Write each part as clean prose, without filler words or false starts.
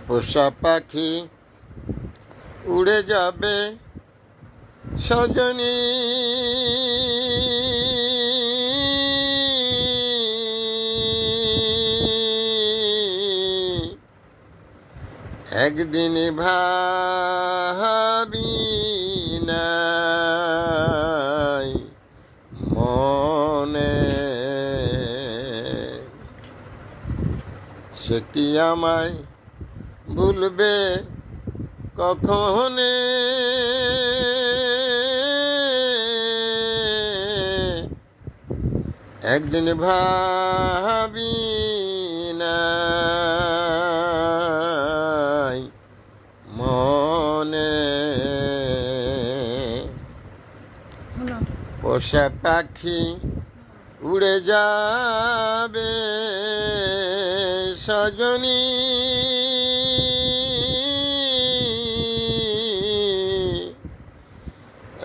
পোষা পাখি উড়ে যাবে সজনী, একদিন ভাবি নাই মনে, সে কি আমায় ভুলবে কখনে, একদিন ভাবি নাই মনে। পোষা পাখি উড়ে যাবে সজনী,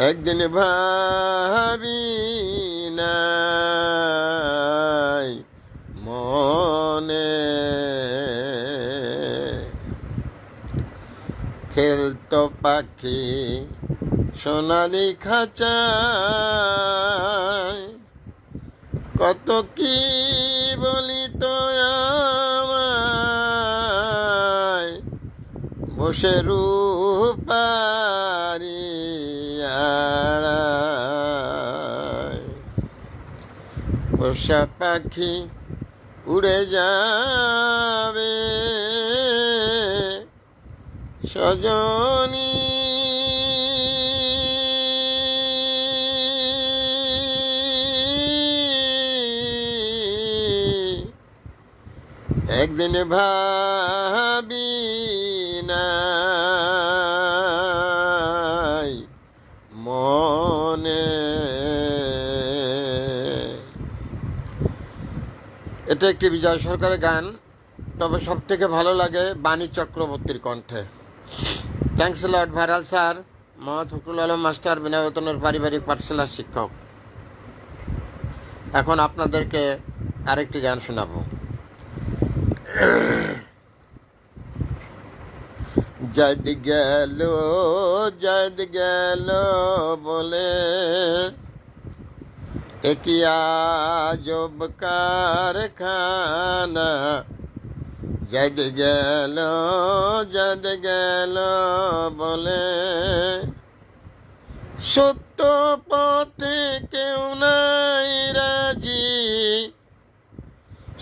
একদিন ভাবি নাই মনে। খেলতো পাখি সোনালি খাঁচায়, কত কি বলিত আমায়, বসে রূপারি আড়ায়। পোষা পাখি উড়ে যাবে সজনী, একদিন ভাবি নাই মনে। এটা একটি বিজয় সরকারের গান, তবে সব থেকে ভালো লাগে বাণী চক্রবর্তীর কণ্ঠে। Thanks lot viral sir. Mohammad Fakhrul Alam master, বিনা বেতনের পারিবারিক পাঠশালার শিক্ষক। এখন আপনাদেরকে আরেকটি গান শোনাবো। জদ গেল বলে একই আজব কারখানা, জদ গেল বলে সত্য পথে কেউ নাই রাজি,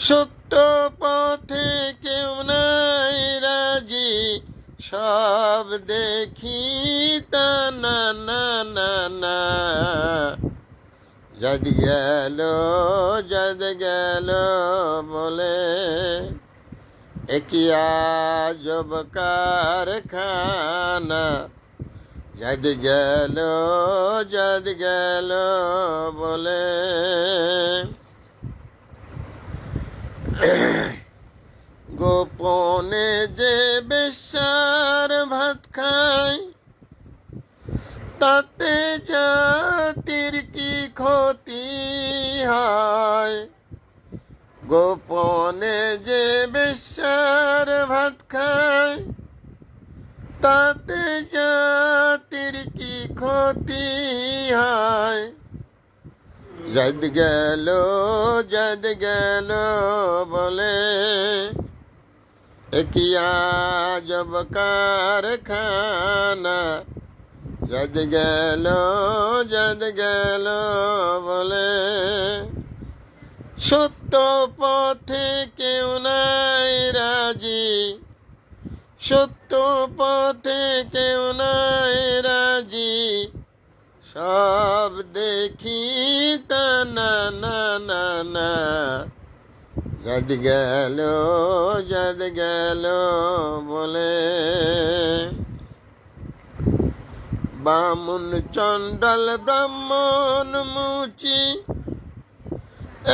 সত্য পথে কেউ নাই রাজি, সব দেখি তা না না না না। জদ গেল বলে একই আজব কারখানা, জদ গেল বলে গোপনে যে বেশ্যার ভাত খায়, তাতে জাতির কি ক্ষতি হয়। গোপনে যে বেশ্যার ভাত খায়, তাতে জাতির কি ক্ষতি হয়। জদ গেল বলে একই আজব কারখানা, জদ গেল বলে সত্য পথে কেউ নাই রাজি, সত্য পথে কেউ নাই রাজি, সব দেখি তা না না না না। জদ গেল বলে বামুন চণ্ডাল ব্রাহ্মণ মুচি,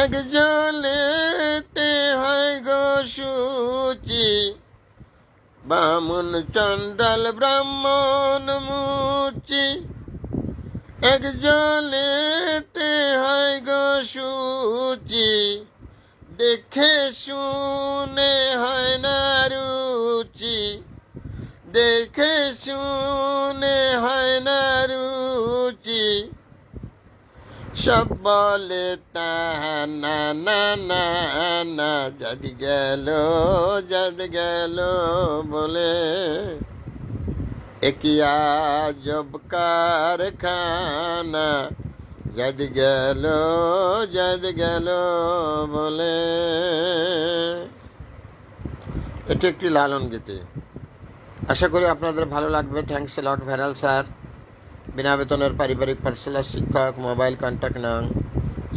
এক জলেতে হয় গো শুচি। বামুন চণ্ডাল ব্রাহ্মণ মুচি, এক জলেতে হয় গো শুচি। দেখে শুনে হয় না রুচি, দেখে শুনে হয় না রুচি, সব বলে তা না না না না, যাদ গেল বলে একিয়া জব কারখানা, যাদ গেল বলে। এটি একটি লালন গীতি। আশা করি আপনাদের ভালো লাগবে। Thanks a lot viral sir. বিনা বেতনের পারিবারিক পাঠশালার শিক্ষক। মোবাইল কন্ট্যাক্ট নং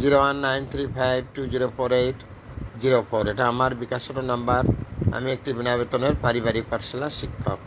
01935204804। এটা আমার বিকাশের নাম্বার। আমি একটি বিনা বেতনের পারিবারিক পাঠশালার শিক্ষক।